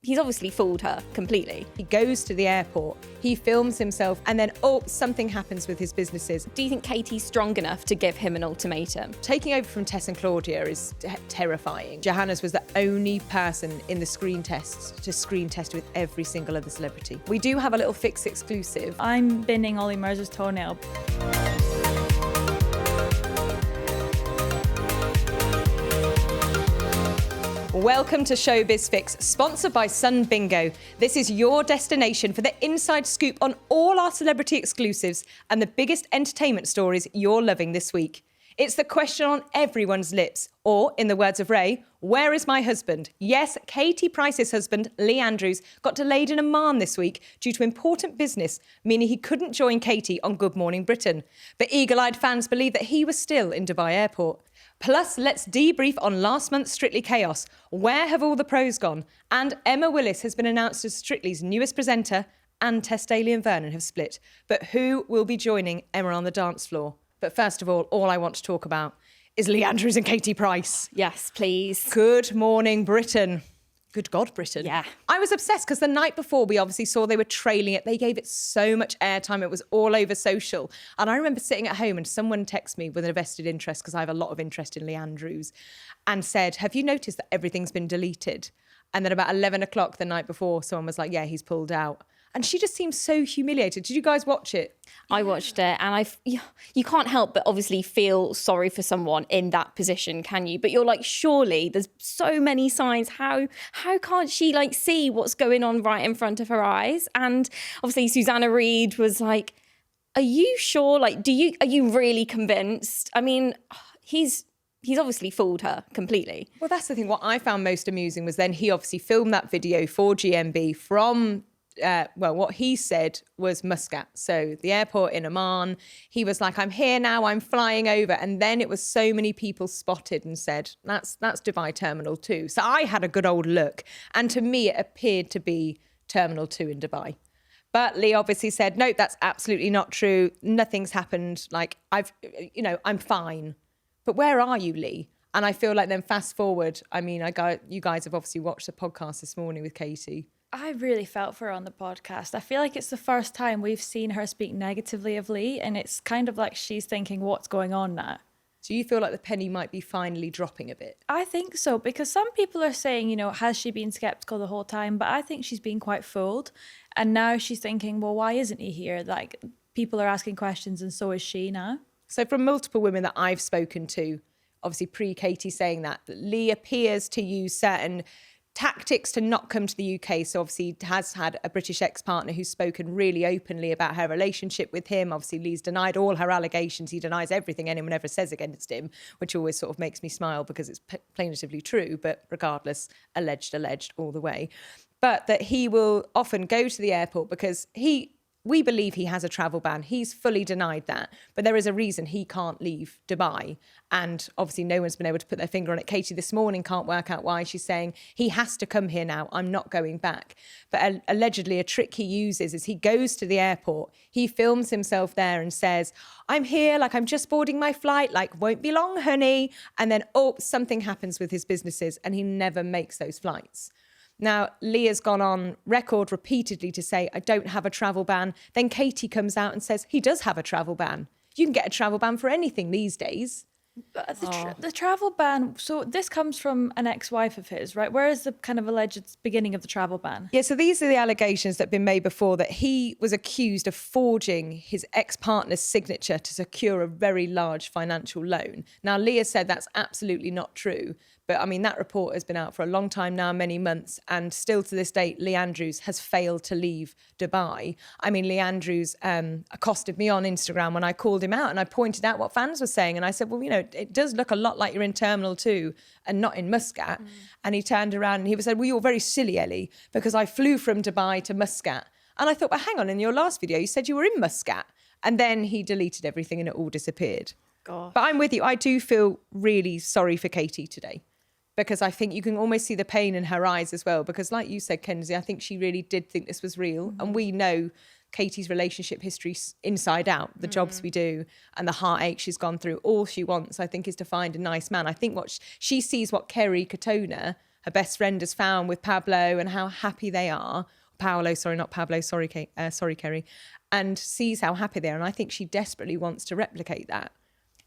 he's obviously fooled her completely. He goes to the airport, he films himself, and then, something happens with his businesses. Do you think Katie's strong enough to give him an ultimatum? Taking over from Tess and Claudia is terrifying. Johannes was the only person in the screen tests to screen test with every single other celebrity. We do have a little Fix exclusive. I'm binning Ollie Murs' toenail. Welcome to Showbiz Fix, sponsored by Sun Bingo. This is your destination for the inside scoop on all our celebrity exclusives and the biggest entertainment stories you're loving this week. It's the question on everyone's lips, or in the words of Ray, where is my husband? Yes, Katie Price's husband, Lee Andrews, got delayed in Oman this week due to important business, meaning he couldn't join Katie on Good Morning Britain. But eagle-eyed fans believe that he was still in Dubai Airport. Plus, let's debrief on last month's Strictly Chaos. Where have all the pros gone? And Emma Willis has been announced as Strictly's newest presenter, and Tess, Daly and Vernon have split. But who will be joining Emma on the dance floor? But first of all I want to talk about is Lee Andrews and Katie Price. Yes, please. Good morning, Britain. Good God, Britain. Yeah. I was obsessed because the night before we obviously saw they were trailing it. They gave it so much airtime. It was all over social. And I remember sitting at home and someone texted me with a vested interest, because I have a lot of interest in Lee Andrews, and said, have you noticed that everything's been deleted? And then about 11 o'clock the night before, someone was like, yeah, he's pulled out. And she just seems so humiliated. Did you guys watch it? I watched it, and you can't help but obviously feel sorry for someone in that position, can you? But you're like, surely there's so many signs. How can't she see what's going on right in front of her eyes? And obviously Susanna Reid was like, are you sure? Are you really convinced? I mean, he's obviously fooled her completely. Well, that's the thing. What I found most amusing was then he obviously filmed that video for GMB from what he said was Muscat. So the airport in Oman, he was like, I'm here now, I'm flying over. And then it was so many people spotted and said, that's Dubai Terminal 2. So I had a good old look. And to me, it appeared to be Terminal 2 in Dubai. But Lee obviously said, no, that's absolutely not true. Nothing's happened. I'm fine. But where are you, Lee? And I feel like then fast forward, you guys have obviously watched the podcast this morning with Katie. I really felt for her on the podcast. I feel like it's the first time we've seen her speak negatively of Lee, and it's kind of like she's thinking, what's going on now? So you feel like the penny might be finally dropping a bit? I think so, because some people are saying, has she been sceptical the whole time? But I think she's been quite fooled. And now she's thinking, well, why isn't he here? People are asking questions, and so is she now. So from multiple women that I've spoken to, obviously pre-Katie saying that Lee appears to use certain tactics to not come to the UK. So obviously has had a British ex-partner who's spoken really openly about her relationship with him. Obviously Lee's denied all her allegations. He denies everything anyone ever says against him, which always sort of makes me smile because it's plaintively true. But regardless, alleged all the way. But that he will often go to the airport because we believe he has a travel ban. He's fully denied that. But there is a reason he can't leave Dubai. And obviously no one's been able to put their finger on it. Katie this morning can't work out why. She's saying, he has to come here now. I'm not going back. But allegedly a trick he uses is he goes to the airport. He films himself there and says, I'm here, I'm just boarding my flight, won't be long, honey. And then, something happens with his businesses and he never makes those flights. Now, Lee has gone on record repeatedly to say, I don't have a travel ban. Then Katie comes out and says, he does have a travel ban. You can get a travel ban for anything these days. But the travel ban, so this comes from an ex-wife of his, right? Where is the kind of alleged beginning of the travel ban? Yeah, so these are the allegations that have been made before, that he was accused of forging his ex-partner's signature to secure a very large financial loan. Now, Lee has said that's absolutely not true. But that report has been out for a long time now, many months, and still to this date, Lee Andrews has failed to leave Dubai. Lee Andrews accosted me on Instagram when I called him out and I pointed out what fans were saying. And I said, well, it does look a lot like you're in Terminal 2 and not in Muscat. And he turned around and he said, well, you're very silly, Ellie, because I flew from Dubai to Muscat. And I thought, well, hang on, in your last video, you said you were in Muscat. And then he deleted everything and it all disappeared. Gosh. But I'm with you. I do feel really sorry for Katie today, because I think you can almost see the pain in her eyes as well. Because like you said, Kenzie, I think she really did think this was real. And we know Katie's relationship history inside out, the jobs we do and the heartache she's gone through. All she wants, I think, is to find a nice man. I think she sees what Kerry Katona her best friend has found with Pablo and how happy they are. Paolo, sorry, not Pablo, sorry, Kerry. And sees how happy they are. And I think she desperately wants to replicate that.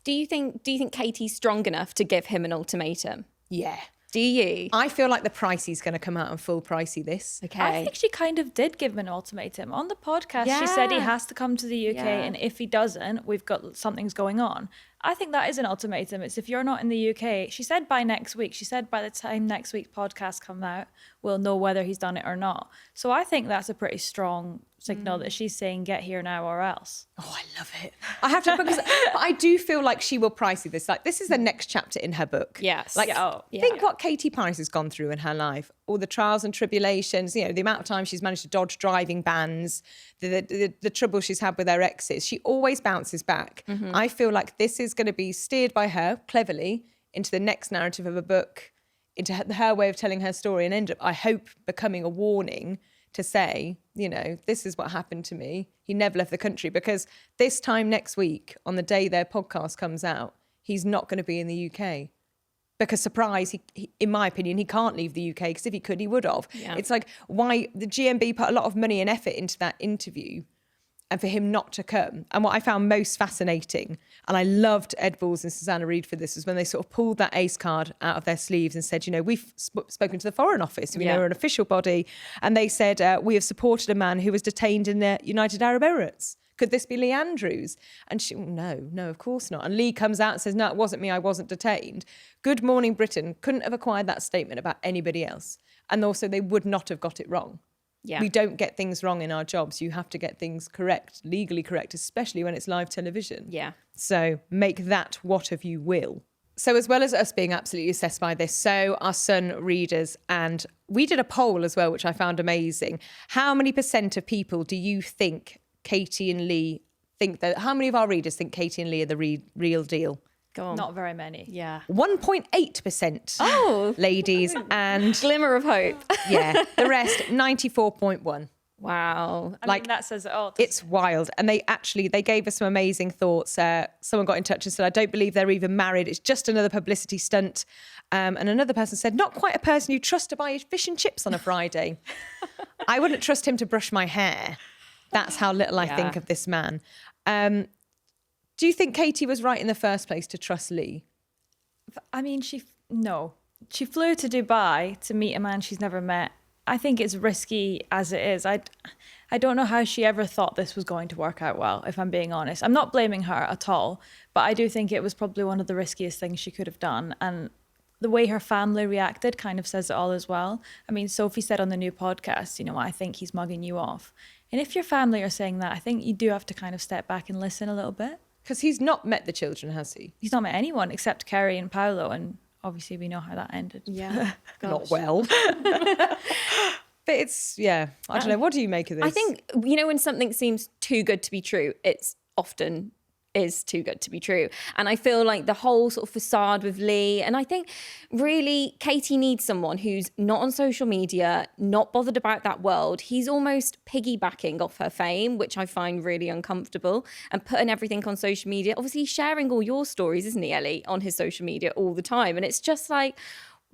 Do you think Katie's strong enough to give him an ultimatum? Yeah. Do you? I feel like the pricey's going to come out and full pricey this. Okay. I think she kind of did give him an ultimatum. On the podcast, she said he has to come to the UK, and if he doesn't, we've got something's going on. I think that is an ultimatum. It's if you're not in the UK, she said by next week, she said by the time next week's podcast comes out, we'll know whether he's done it or not. So I think that's a pretty strong signal that she's saying, get here now or else. Oh, I love it. I have to, because I do feel like she will pricey this. Like, this is the next chapter in her book. Yes. Like, think what Katie Price has gone through in her life. All the trials and tribulations, you know, the amount of time she's managed to dodge driving bans, the trouble she's had with her exes. She always bounces back. Mm-hmm. I feel like this is going to be steered by her cleverly into the next narrative of a book, into her way of telling her story, and end up, I hope, becoming a warning to say, you know, this is what happened to me. He never left the country, because this time next week, on the day their podcast comes out, he's not going to be in the UK. Because, surprise, he, in my opinion, he can't leave the UK, because if he could, he would have. Yeah. It's like, why the GMB put a lot of money and effort into that interview, and for him not to come. And what I found most fascinating, and I loved Ed Balls and Susanna Reid for this, was when they sort of pulled that ace card out of their sleeves and said, you know, we've spoken to the Foreign Office, we know we're an official body. And they said, we have supported a man who was detained in the United Arab Emirates. Could this be Lee Andrews? And she, no, of course not. And Lee comes out and says, no, it wasn't me, I wasn't detained. Good Morning Britain couldn't have acquired that statement about anybody else. And also they would not have got it wrong. Yeah. We don't get things wrong in our jobs. You have to get things correct, legally correct, especially when it's live television. Yeah. So make that what of you will. So as well as us being absolutely obsessed by this, so our Sun readers, and we did a poll as well, which I found amazing. How many % of people do you think Katie and Lee think that, how many of our readers think Katie and Lee are the real deal? Go on. Not very many. Yeah. 1.8%. Oh. Ladies, and glimmer of hope. Yeah. The rest, 94.1. Wow. I mean, that says it all. It's wild. And they gave us some amazing thoughts. Someone got in touch and said, I don't believe they're even married. It's just another publicity stunt. And another person said, not quite a person you trust to buy fish and chips on a Friday. I wouldn't trust him to brush my hair. That's how little I think of this man. Do you think Katie was right in the first place to trust Lee? I mean, she flew to Dubai to meet a man she's never met. I think it's risky as it is. I don't know how she ever thought this was going to work out well, if I'm being honest. I'm not blaming her at all, but I do think it was probably one of the riskiest things she could have done. And the way her family reacted kind of says it all as well. I mean, Sophie said on the new podcast, you know, I think he's mugging you off. And if your family are saying that, I think you do have to kind of step back and listen a little bit. Because he's not met the children, has he? He's not met anyone except Kerry and Paolo, and obviously we know how that ended. Yeah. Not well. But it's, I don't know. What do you make of this? I think, you know, when something seems too good to be true, it's often is too good to be true. And I feel like the whole sort of facade with Lee, and I think really Katie needs someone who's not on social media, not bothered about that world. He's almost piggybacking off her fame, which I find really uncomfortable, and putting everything on social media. Obviously, he's sharing all your stories, isn't he, Ellie, on his social media all the time. And it's just like,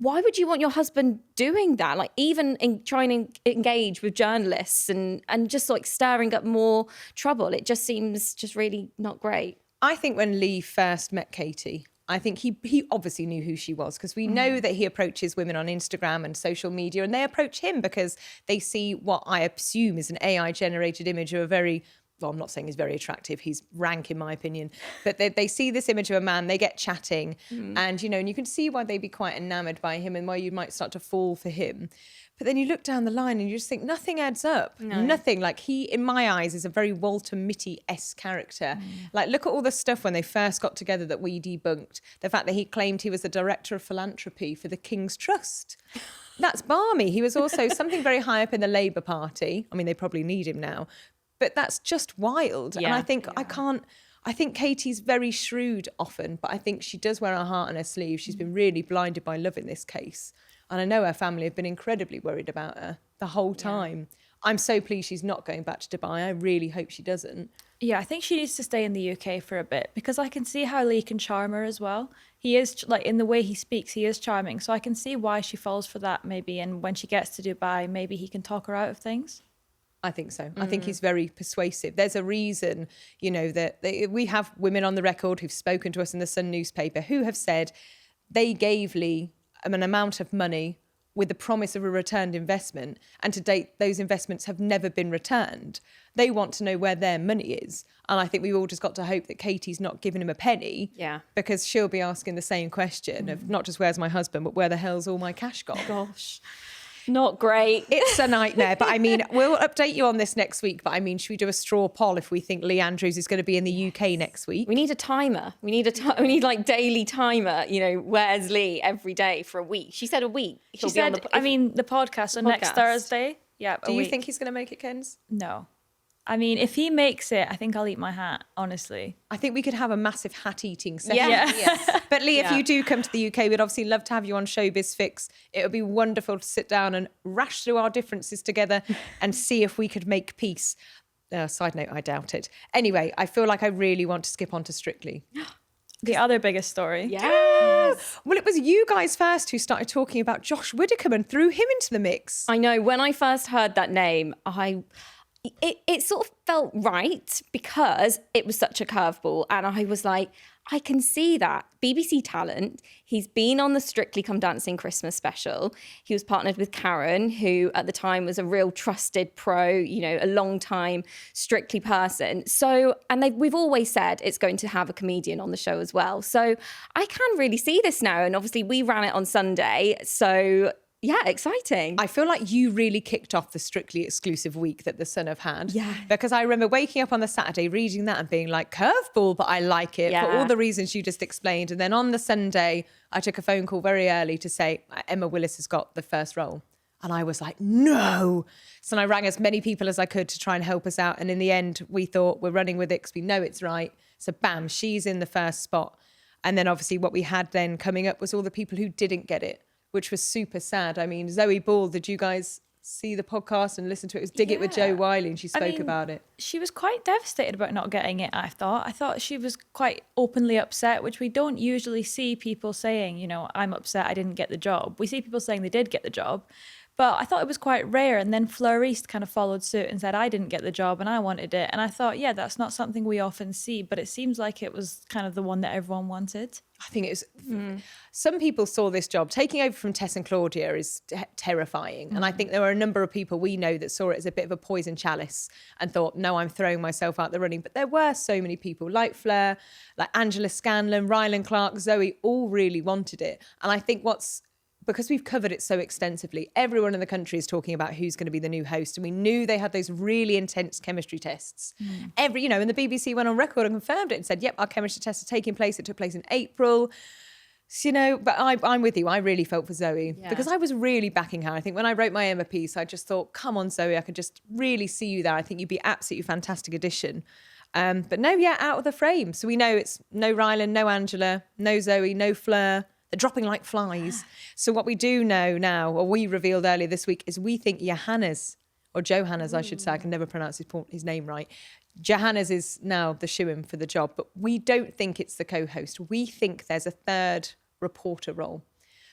why would you want your husband doing that? Like, even in trying to engage with journalists and just like stirring up more trouble. It just seems just really not great. I think when Lee first met Katie, I think he obviously knew who she was, because we know that he approaches women on Instagram and social media, and they approach him because they see what I assume is an AI-generated image of a very... Well, I'm not saying he's very attractive. He's rank, in my opinion. But they see this image of a man, they get chatting, and, you know, and you can see why they'd be quite enamoured by him and why you might start to fall for him. But then you look down the line and you just think nothing adds up. No. Nothing. Like, he, in my eyes, is a very Walter Mitty-esque character. Like, look at all the stuff when they first got together that we debunked. The fact that he claimed he was the director of philanthropy for the King's Trust. That's balmy. He was also something very high up in the Labour Party. I mean, they probably need him now. But that's just wild. Yeah, and I think I think Katie's very shrewd often, but I think she does wear her heart on her sleeve. She's been really blinded by love in this case. And I know her family have been incredibly worried about her the whole time. I'm so pleased she's not going back to Dubai. I really hope she doesn't. Yeah, I think she needs to stay in the UK for a bit because I can see how Lee can charm her as well. He is, like, in the way he speaks, he is charming. So I can see why she falls for that maybe. And when she gets to Dubai, maybe he can talk her out of things. I think so. I think he's very persuasive. There's a reason, that we have women on the record who've spoken to us in the Sun newspaper who have said they gave Lee an amount of money with the promise of a returned investment. And to date, those investments have never been returned. They want to know where their money is. And I think we've all just got to hope that Katie's not giving him a penny. Yeah. Because she'll be asking the same question of not just where's my husband, but where the hell's all my cash gone? Gosh. Not great. It's a nightmare. But I mean, we'll update you on this next week. But I mean, should we do a straw poll if we think Lee Andrews is going to be in the UK next week? We need a timer. We need like daily timer, where's Lee every day for a week. She said a week. She said, the podcast on next Thursday. Yeah. Do you think he's going to make it, Kens? No. I mean, if he makes it, I think I'll eat my hat, honestly. I think we could have a massive hat eating session. Yeah. But Lee, if you do come to the UK, we'd obviously love to have you on Showbiz Fix. It would be wonderful to sit down and rash through our differences together and see if we could make peace. Side note, I doubt it. Anyway, I feel like I really want to skip on to Strictly. The other biggest story. Yes. Well, it was you guys first who started talking about Josh Widdicombe and threw him into the mix. I know. When I first heard that name, it sort of felt right because it was such a curveball. And I was like, I can see that. BBC talent. He's been on the Strictly Come Dancing Christmas special. He was partnered with Karen, who at the time was a real trusted pro, a long time Strictly person. So, and we've always said it's going to have a comedian on the show as well. So I can really see this now. And obviously we ran it on Sunday. So yeah, exciting. I feel like you really kicked off the Strictly exclusive week that the Sun have had. Yeah. Because I remember waking up on the Saturday, reading that and being like, curveball, but I like it for all the reasons you just explained. And then on the Sunday, I took a phone call very early to say Emma Willis has got the first role. And I was like, no. So I rang as many people as I could to try and help us out. And in the end, we thought we're running with it because we know it's right. So bam, she's in the first spot. And then obviously what we had then coming up was all the people who didn't get it, which was super sad. I mean, Zoe Ball, did you guys see the podcast and listen to it? It was Dig It with Joe Wiley, and she spoke about it. She was quite devastated about not getting it, I thought. I thought she was quite openly upset, which we don't usually see people saying, I'm upset I didn't get the job. We see people saying they did get the job. But I thought it was quite rare. And then Fleur kind of followed suit and said, I didn't get the job and I wanted it. And I thought, yeah, that's not something we often see. But it seems like it was kind of the one that everyone wanted. I think it was... Some people saw this job. Taking over from Tess and Claudia is terrifying. And I think there were a number of people we know that saw it as a bit of a poison chalice and thought, no, I'm throwing myself out the running. But there were so many people like Fleur, like Angela Scanlon, Rylan Clark, Zoe, all really wanted it. And I think because we've covered it so extensively, everyone in the country is talking about who's going to be the new host. And we knew they had those really intense chemistry tests. And the BBC went on record and confirmed it and said, yep, our chemistry tests are taking place. It took place in April. So, but I'm with you. I really felt for Zoe because I was really backing her. I think when I wrote my Emma piece, I just thought, come on, Zoe, I could just really see you there. I think you'd be absolutely fantastic addition. But no, out of the frame. So we know it's no Rylan, no Angela, no Zoe, no Fleur. They're dropping like flies. So what we do know now, or we revealed earlier this week, is we think Johannes, or Johannes, I should say, I can never pronounce his name right. Johannes is now the shoo-in for the job, but we don't think it's the co-host. We think there's a third reporter role.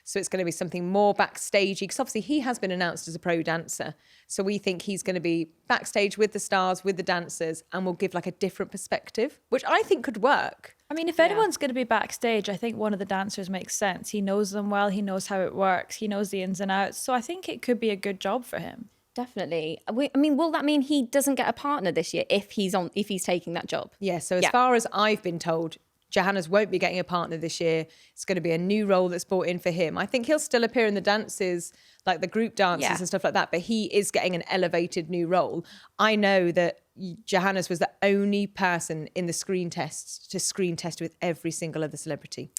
So it's going to be something more backstagey, because obviously he has been announced as a pro dancer. So we think he's going to be backstage with the stars, with the dancers, and will give like a different perspective, which I think could work. I mean, if anyone's going to be backstage, I think one of the dancers makes sense. He knows them well. He knows how it works. He knows the ins and outs. So I think it could be a good job for him. Definitely. I mean, will that mean he doesn't get a partner this year if he's taking that job? Yeah. So as far as I've been told, Johannes won't be getting a partner this year. It's going to be a new role that's brought in for him. I think he'll still appear in the dances, like the group dances and stuff like that, but he is getting an elevated new role. I know that Johannes was the only person in the screen tests to screen test with every single other celebrity.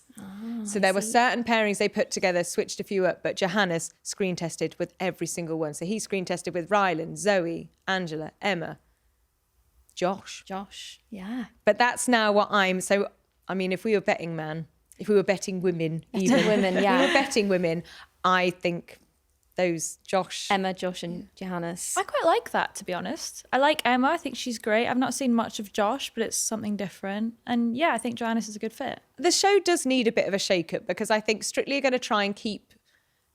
So there were certain pairings they put together, switched a few up, but Johannes screen tested with every single one. So he screen tested with Rylan, Zoe, Angela, Emma, Josh. Yeah. But that's now what I mean, if we were betting women, even. Women, yeah. If we were betting women, I think those Josh. Emma, Josh and Johannes. I quite like that, to be honest. I like Emma. I think she's great. I've not seen much of Josh, but it's something different. And yeah, I think Johannes is a good fit. The show does need a bit of a shake-up because I think Strictly are going to try and keep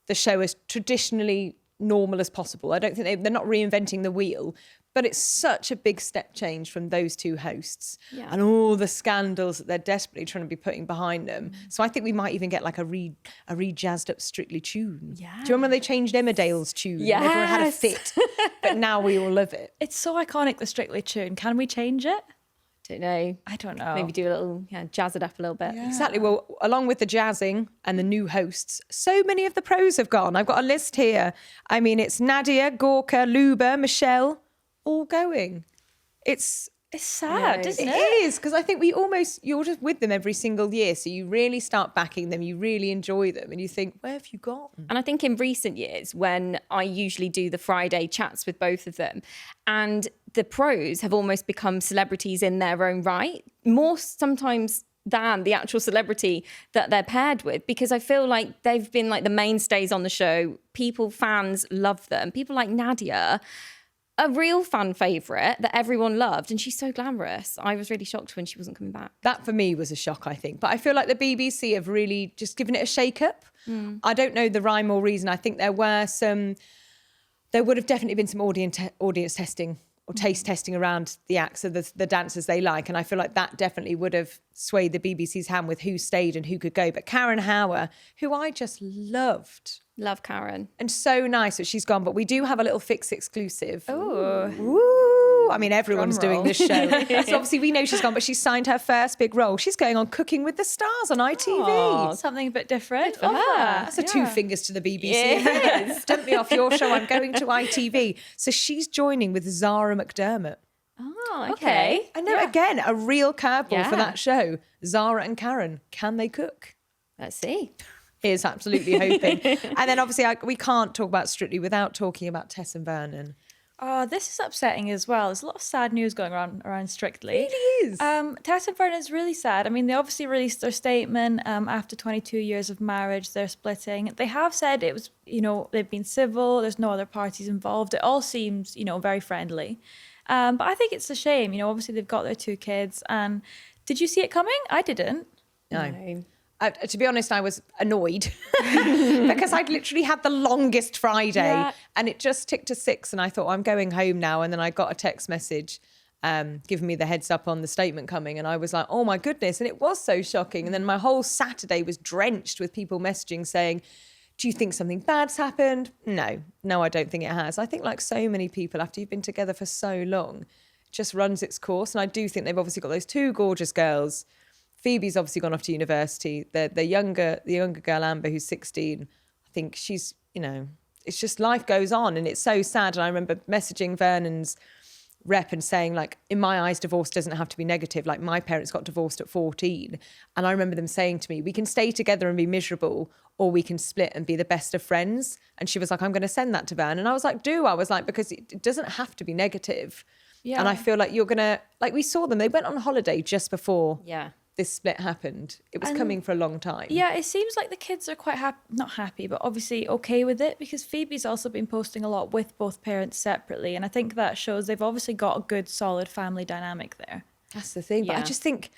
the show as traditionally normal as possible. I don't think they're not reinventing the wheel, but it's such a big step change from those two hosts and all the scandals that they're desperately trying to be putting behind them. So I think we might even get like a re-jazzed up Strictly tune. Yeah. Do you remember when they changed Emmerdale's tune? Yes. Everyone had a fit, but now we all love it. It's so iconic, the Strictly tune. Can we change it? Don't know. I don't know. Maybe do a little, jazz it up a little bit. Yeah. Exactly. Well, along with the jazzing and the new hosts, so many of the pros have gone. I've got a list here. I mean, it's Nadia, Gorka, Luba, Michelle, all going. It's sad, isn't it? It is, because I think you're just with them every single year. So you really start backing them. You really enjoy them. And you think, where have you gone? And I think in recent years, when I usually do the Friday chats with both of them, and the pros have almost become celebrities in their own right, more sometimes than the actual celebrity that they're paired with, because I feel like they've been like the mainstays on the show. Fans love them. People like Nadia, a real fan favourite that everyone loved, and she's so glamorous. I was really shocked when she wasn't coming back. That for me was a shock, I think. But I feel like the BBC have really just given it a shake-up. I don't know the rhyme or reason. I think there would have definitely been some audience testing or taste testing around the acts of the dancers they like. And I feel like that definitely would have swayed the BBC's hand with who stayed and who could go. But Karen Hauer, who I just loved. Love Karen. And so nice that she's gone. But we do have a little Fix exclusive. Oh. Woo! I mean, everyone's Drum roll. doing this show. So obviously we know she's gone, but she's signed her first big role. She's going on Cooking with the Stars on ITV. Aw. Something a bit different. for Love her. that. That's a two fingers to the BBC. Yeah. Dump me off your show. I'm going to ITV. So she's joining with Zara McDermott. Oh, okay. I know, again, a real curveball for Yeah. that show. Zara and Karen, can they cook? Let's see. Here's absolutely hoping. And then obviously we can't talk about Strictly without talking about Tess and Vernon. Oh, this is upsetting as well. There's a lot of sad news going on around Strictly. It really is. Tess and Vernon is really sad. I mean, they obviously released their statement after 22 years of marriage. They're splitting. They have said it was, they've been civil. There's no other parties involved. It all seems, very friendly. But I think it's a shame. Obviously they've got their 2 kids. And did you see it coming? I didn't. No. To be honest, I was annoyed because I'd literally had the longest Friday and it just ticked to 6 and I thought, I'm going home now. And then I got a text message giving me the heads up on the statement coming and I was like, oh my goodness. And it was so shocking. And then my whole Saturday was drenched with people messaging saying, do you think something bad's happened? No, I don't think it has. I think like so many people, after you've been together for so long, it just runs its course. And I do think they've obviously got those 2 gorgeous girls. Phoebe's obviously gone off to university. The younger girl, Amber, who's 16, I think she's, it's just life goes on and it's so sad. And I remember messaging Vernon's rep and saying, like, in my eyes, divorce doesn't have to be negative. Like, my parents got divorced at 14. And I remember them saying to me, we can stay together and be miserable or we can split and be the best of friends. And she was like, I'm going to send that to Vernon. And I was like, I was like, because it doesn't have to be negative. Yeah. And I feel like you're going to, like, we saw them. They went on holiday just before this split happened. It was coming for a long time. Yeah, it seems like the kids are quite not happy, but obviously okay with it because Phoebe's also been posting a lot with both parents separately. And I think that shows they've obviously got a good, solid family dynamic there. That's the thing. But I just think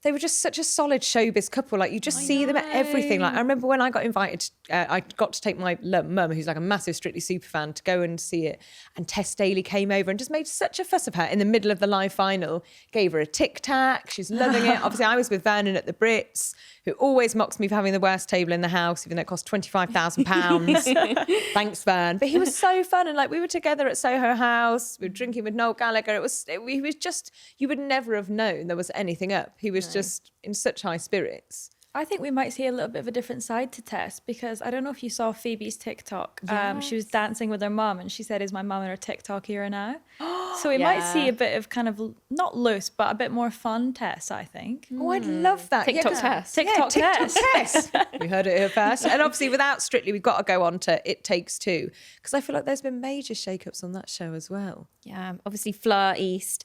they were just such a solid showbiz couple. Like, you just see them at everything. Like, I remember when I got invited, I got to take my mum, who's like a massive Strictly super fan, to go and see it. And Tess Daly came over and just made such a fuss of her in the middle of the live final. Gave her a Tic Tac. She's loving it. Obviously, I was with Vernon at the Brits, who always mocks me for having the worst table in the house, even though it cost £25,000. Thanks, Vern. But he was so fun. And like, we were together at Soho House. We were drinking with Noel Gallagher. He was just, you would never have known there was anything up. He was just in such high spirits. I think we might see a little bit of a different side to Tess because I don't know if you saw Phoebe's TikTok. Yes. She was dancing with her mum and she said, is my mum in her TikTok era now? So we might see a bit of kind of, not loose, but a bit more fun Tess, I think. Oh, I'd love that. TikTok Tess. TikTok Tess. We heard it here first. And obviously without Strictly, we've got to go on to It Takes Two, because I feel like there's been major shake-ups on that show as well. Yeah, obviously Fleur East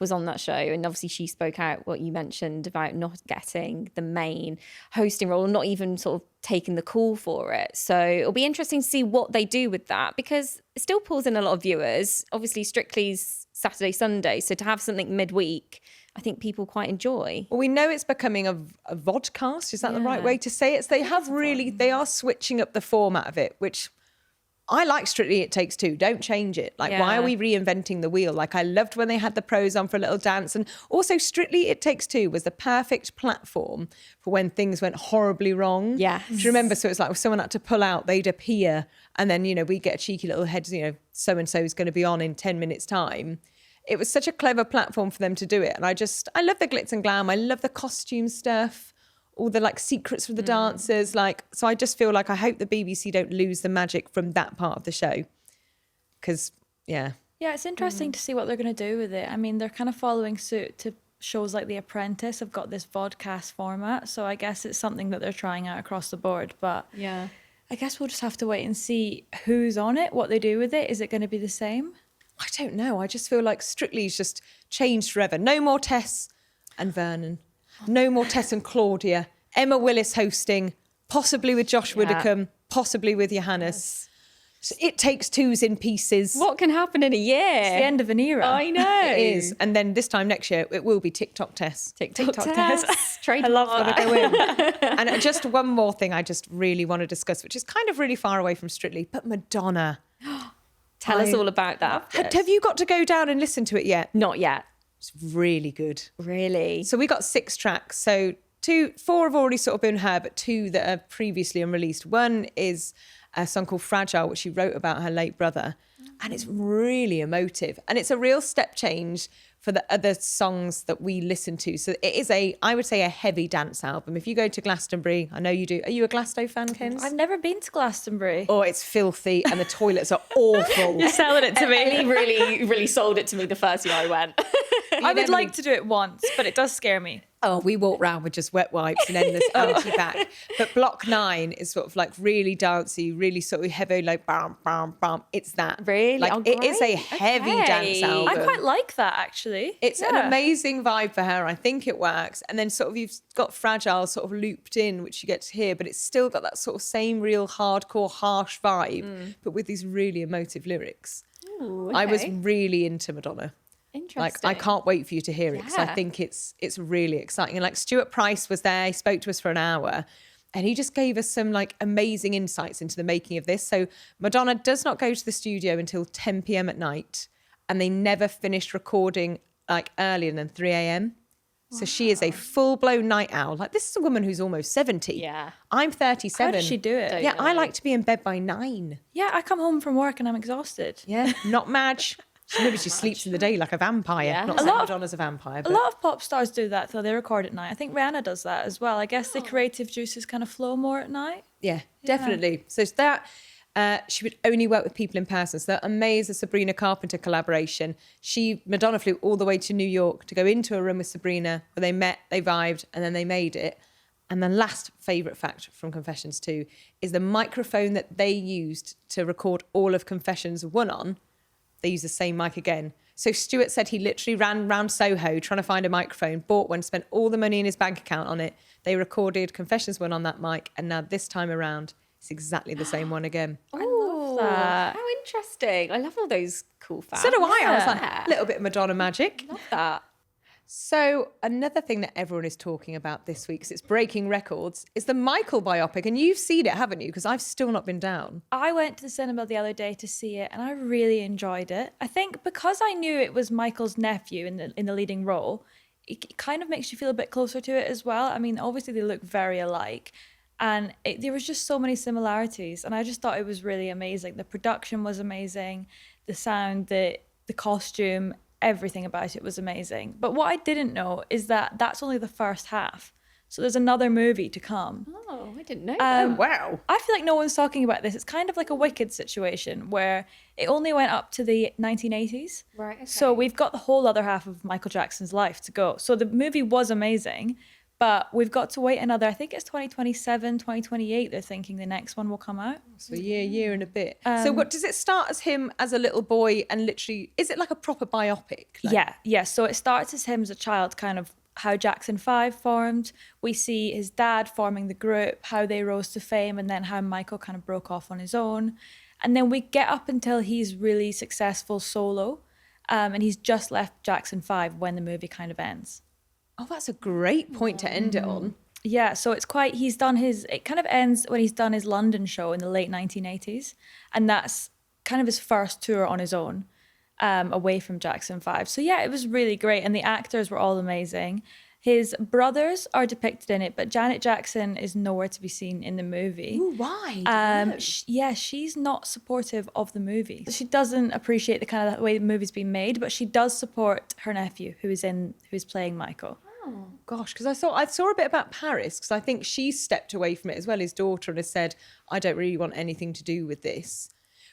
was on that show, and obviously she spoke out what you mentioned about not getting the main hosting role, not even sort of taking the call for it. So it'll be interesting to see what they do with that, because it still pulls in a lot of viewers. Obviously Strictly's Saturday, Sunday, so to have something midweek, I think people quite enjoy. Well, we know it's becoming a vodcast. Is that the right way to say it? So they are switching up the format of it, which I like. Strictly It Takes Two. Don't change it. Like, why are we reinventing the wheel? Like, I loved when they had the pros on for a little dance. And also Strictly It Takes Two was the perfect platform for when things went horribly wrong. Yes. Do you remember? So it's like if someone had to pull out, they'd appear. And then, we get a cheeky little heads, so-and-so is going to be on in 10 minutes time. It was such a clever platform for them to do it. And I love the glitz and glam. I love the costume stuff, all the secrets from the dancers. So I just feel like I hope the BBC don't lose the magic from that part of the show. Because, yeah. Yeah, it's interesting to see what they're going to do with it. I mean, they're kind of following suit to shows like The Apprentice have got this vodcast format. So I guess it's something that they're trying out across the board. But Yeah. I guess we'll just have to wait and see who's on it, what they do with it. Is it going to be the same? I don't know. I just feel like Strictly's just changed forever. No more Tess and Vernon. No more Tess and Claudia. Emma Willis hosting, possibly with Josh Widdicombe, possibly with Johannes. So It Takes Two's in pieces. What can happen in a year? It's the end of an era. I know. It is. And then this time next year, it will be TikTok Tess. TikTok Tess. Tess. I love that. Go in. And just one more thing I just really want to discuss, which is kind of really far away from Strictly, but Madonna. Tell us all about that. Have you got to go down and listen to it yet? Not yet. It's really good. Really? So we got 6 tracks. So 4 have already sort of been heard, but 2 that are previously unreleased. One is a song called Fragile, which she wrote about her late brother. And it's really emotive. And it's a real step change for the other songs that we listen to. So it is I would say a heavy dance album. If you go to Glastonbury, I know you do. Are you a Glasto fan, Kens? I've never been to Glastonbury. Oh, it's filthy and the toilets are awful. You're selling it to me. Ellie really sold it to me the first year I went. I would like to do it once, but it does scare me. Oh, we walk round with just wet wipes and endless anti-back. But Block 9 is sort of really dancey, really sort of heavy, bam, bam, bam. It's that. Really? Oh, it is a great. heavy Okay. dance album. I quite like that, actually. It's an amazing vibe for her. I think it works. And then sort of you've got Fragile sort of looped in, which you get to hear, but it's still got that sort of same real hardcore, harsh vibe, but with these really emotive lyrics. Ooh, I was okay. really into Madonna. Interesting. I can't wait for you to hear it because I Yeah. think it's really exciting. And Stuart Price was there, he spoke to us for an hour and he just gave us some amazing insights into the making of this. So Madonna does not go to the studio until 10 p.m. at night and they never finished recording earlier than 3 a.m. So she is a full-blown night owl. This is a woman who's almost 70. Yeah. I'm 37. How does she do it? Don't Yeah, I know. like to be in bed by 9. Yeah, I come home from work and I'm exhausted. Yeah, not Madge. Maybe she sleeps in the day like a vampire. Yeah. Not A saying lot of- Madonna's a vampire. A But lot of pop stars do that, though. They record at night. I think Rihanna does that as well. I guess the creative juices kind of flow more at night. yeah, definitely. So that she would only work with people in person. So that amazed the Sabrina Carpenter collaboration. Madonna flew all the way to New York to go into a room with Sabrina where they met, they vibed, and then they made it. And the last favourite fact from Confessions 2 is the microphone that they used to record all of Confessions 1 on. They used the same mic again. So Stuart said he literally ran around Soho trying to find a microphone, bought one, spent all the money in his bank account on it. They recorded Confessions 1 on that mic. And now this time around, it's exactly the same one again. I love that. How interesting. I love all those cool facts. So do I. I was like, Yeah. a little bit of Madonna magic. Love that. So another thing that everyone is talking about this week, because it's breaking records, is the Michael biopic. And you've seen it, haven't you? Because I've still not been down. I went to the cinema the other day to see it and I really enjoyed it. I think because I knew it was Michael's nephew in the leading role, it kind of makes you feel a bit closer to it as well. I mean, obviously they look very alike and there was just so many similarities and I just thought it was really amazing. The production was amazing, the sound, the costume, everything about it was amazing. But what I didn't know is that that's only the first half. So there's another movie to come. Oh, I didn't know. Oh, wow. I feel like no one's talking about this. It's kind of like a Wicked situation where it only went up to the 1980s. Right, okay. So we've got the whole other half of Michael Jackson's life to go. So the movie was amazing, But we've got to wait another, I think it's 2027, 2028, they're thinking the next one will come out. So year and a bit. So what does it start as him as a little boy and literally, is it like a proper biopic? Like, Yeah. So it starts as him as a child, kind of how Jackson 5 formed. We see his dad forming the group, how they rose to fame, and then how Michael kind of broke off on his own. And then we get up until he's really successful solo. And he's just left Jackson 5 when the movie kind of ends. Oh, that's a great point to end it on. Yeah, so it's quite, it kind of ends when he's done his London show in the late 1980s. And that's kind of his first tour on his own, away from Jackson 5. So yeah, it was really great. And the actors were all amazing. His brothers are depicted in it, but Janet Jackson is nowhere to be seen in the movie. Ooh, why? She's not supportive of the movie. She doesn't appreciate the kind of way the movie's been made, but she does support her nephew who is playing Michael. Oh gosh, because I saw a bit about Paris, because I think she stepped away from it as well, his daughter, and has said, I don't really want anything to do with this.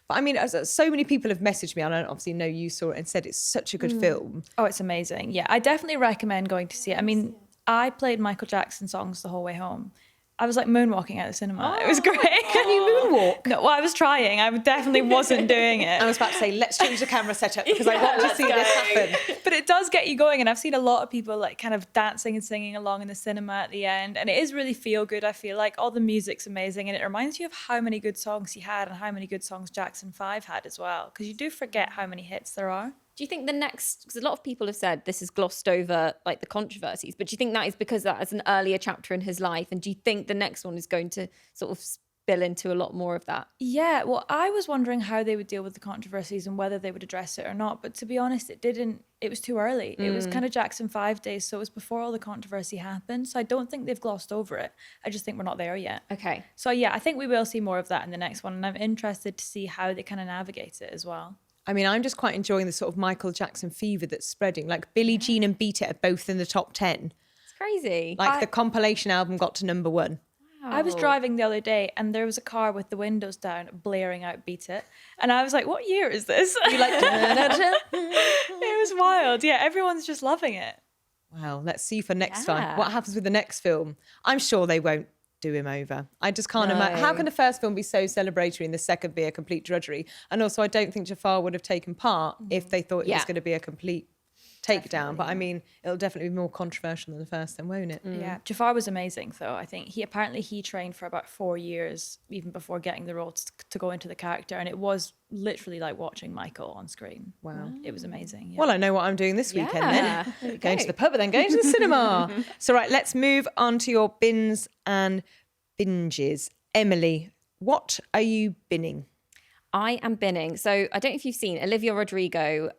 But I mean, so many people have messaged me, and I obviously know you saw it, and said it's such a good film. Oh, it's amazing. Yeah, I definitely recommend going to see it. I mean, I played Michael Jackson songs the whole way home. I was like moonwalking at the cinema. It was great. Can you moonwalk? No, well, I was trying. I definitely wasn't doing it. I was about to say, let's change the camera setup because I want to see this happen. But it does get you going, and I've seen a lot of people like kind of dancing and singing along in the cinema at the end, and it is really feel good. I feel like all the music's amazing, and it reminds you of how many good songs he had and how many good songs Jackson 5 had as well, because you do forget how many hits there are. Do you think the next, because a lot of people have said this has glossed over like the controversies, but do you think that is because that is an earlier chapter in his life? And do you think the next one is going to sort of spill into a lot more of that? Yeah, well, I was wondering how they would deal with the controversies and whether they would address it or not. But to be honest, it was too early. It was kind of Jackson 5 days. So it was before all the controversy happened. So I don't think they've glossed over it. I just think we're not there yet. Okay. So yeah, I think we will see more of that in the next one. And I'm interested to see how they kind of navigate it as well. I mean, I'm just quite enjoying the sort of Michael Jackson fever that's spreading. Like Billie Jean and Beat It are both in the top 10. It's crazy. Like the compilation album got to number 1. I was driving the other day and there was a car with the windows down blaring out Beat It. And I was like, what year is this? You like, it was wild. Yeah, everyone's just loving it. Well, let's see for next time. What happens with the next film? I'm sure they won't do him over. I just can't imagine. How can the first film be so celebratory and the second be a complete drudgery? And also, I don't think Jaafar would have taken part if they thought it was going to be a complete takedown. But I mean, it'll definitely be more controversial than the first, then, won't it? Yeah, Jaafar was amazing, though. I think he trained for about 4 years, even before getting the role to go into the character, and it was literally like watching Michael on screen. Wow, it was amazing. Yeah. Well, I know what I'm doing this weekend then. Going to the pub, but then going to the cinema. So right, let's move on to your bins and binges. Emily, what are you binning? I am binning. So I don't know if you've seen Olivia Rodrigo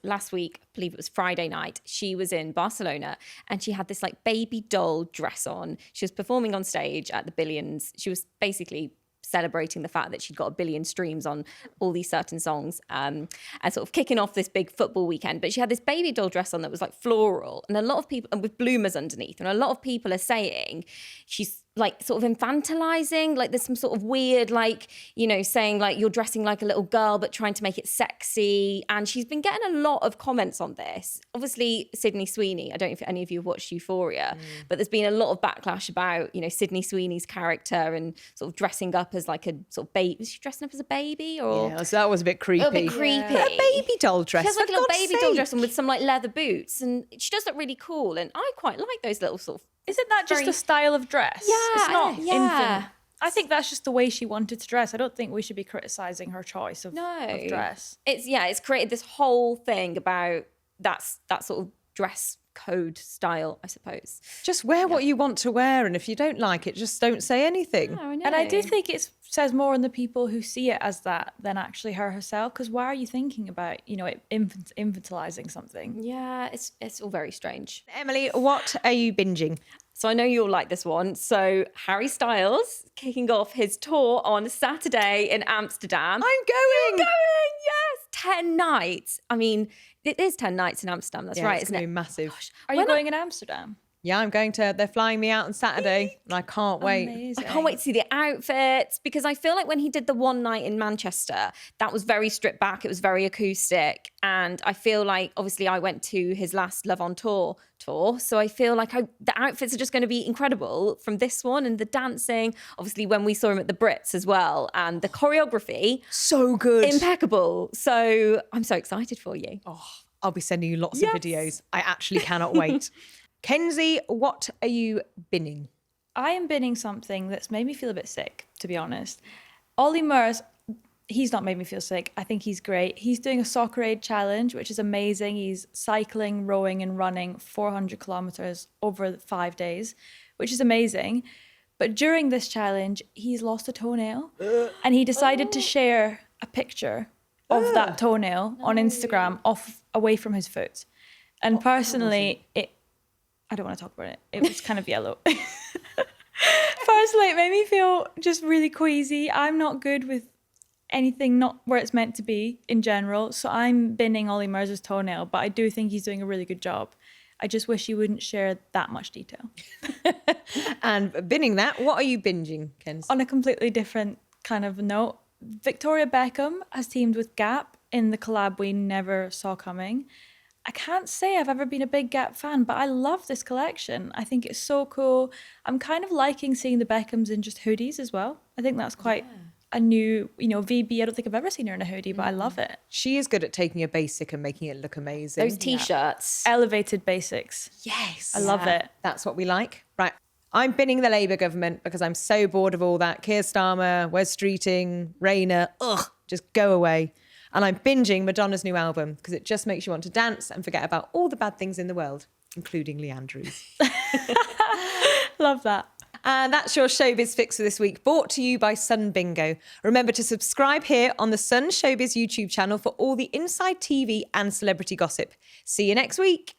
last week, I believe it was Friday night. She was in Barcelona and she had this like baby doll dress on. She was performing on stage at the Billions. She was basically celebrating the fact that she'd got 1 billion streams on all these certain songs and sort of kicking off this big football weekend. But she had this baby doll dress on that was like floral and a lot of people, and with bloomers underneath. And a lot of people are saying she's like sort of infantilizing, like there's some sort of weird, like, you know, saying like you're dressing like a little girl but trying to make it sexy. And she's been getting a lot of comments on this. Obviously, Sydney Sweeney, I don't know if any of you have watched Euphoria, but there's been a lot of backlash about, you know, Sydney Sweeney's character and sort of dressing up as like a sort of baby. Was she dressing up as a baby or? Yeah, so that was a bit creepy. A little bit creepy. Yeah. A baby doll dress. She has like a little baby doll dress on with some like leather boots and she does look really cool. And I quite like those little sort of. Isn't that just a style of dress? Yeah, it's not yeah. I think that's just the way she wanted to dress. I don't think we should be criticising her choice of dress. It's created this whole thing about that sort of dress code style, I suppose. Just wear what you want to wear, and if you don't like it, just don't say anything. I know. And I do think it says more on the people who see it as that than actually her herself, because why are you thinking about, you know, infantilizing something? Yeah, it's all very strange. Emily, what are you binging? So I know you'll like this one. So Harry Styles kicking off his tour on Saturday in Amsterdam. I'm going! You're going, yes! 10 nights. I mean, it is 10 nights in Amsterdam. That's right, it's isn't gonna it? be massive. Are you going in Amsterdam? Yeah, they're flying me out on Saturday and I can't wait. Amazing. I can't wait to see the outfits because I feel like when he did the one night in Manchester, that was very stripped back. It was very acoustic. And I feel like, obviously, I went to his last Love on Tour. So I feel like the outfits are just going to be incredible from this one, and the dancing, obviously, when we saw him at the Brits as well, and the choreography. So good. Impeccable. So I'm so excited for you. Oh, I'll be sending you lots of videos. I actually cannot wait. Kenzie, what are you binning? I am binning something that's made me feel a bit sick, to be honest. Ollie Murs, he's not made me feel sick. I think he's great. He's doing a Soccer Aid challenge, which is amazing. He's cycling, rowing and running 400 kilometers over 5 days, which is amazing. But during this challenge, he's lost a toenail and he decided to share a picture of that toenail on Instagram away from his foot. And personally, I don't want to talk about it. It was kind of yellow. Personally, it made me feel just really queasy. I'm not good with anything not where it's meant to be in general. So I'm binning Ollie Murs' toenail, but I do think he's doing a really good job. I just wish he wouldn't share that much detail. And binning that, what are you binging, Kenzie? On a completely different kind of note, Victoria Beckham has teamed with Gap in the collab we never saw coming. I can't say I've ever been a big Gap fan, but I love this collection. I think it's so cool. I'm kind of liking seeing the Beckhams in just hoodies as well. I think that's quite a new, VB. I don't think I've ever seen her in a hoodie, but I love it. She is good at taking a basic and making it look amazing. Those T-shirts. Elevated basics. Yes. I love it. That's what we like. Right. I'm binning the Labour government because I'm so bored of all that. Keir Starmer, Wes Streeting, Rayner. Ugh, just go away. And I'm binging Madonna's new album because it just makes you want to dance and forget about all the bad things in the world, including Lee Andrews. Love that. And that's your Showbiz Fix for this week, brought to you by Sun Bingo. Remember to subscribe here on the Sun Showbiz YouTube channel for all the inside TV and celebrity gossip. See you next week.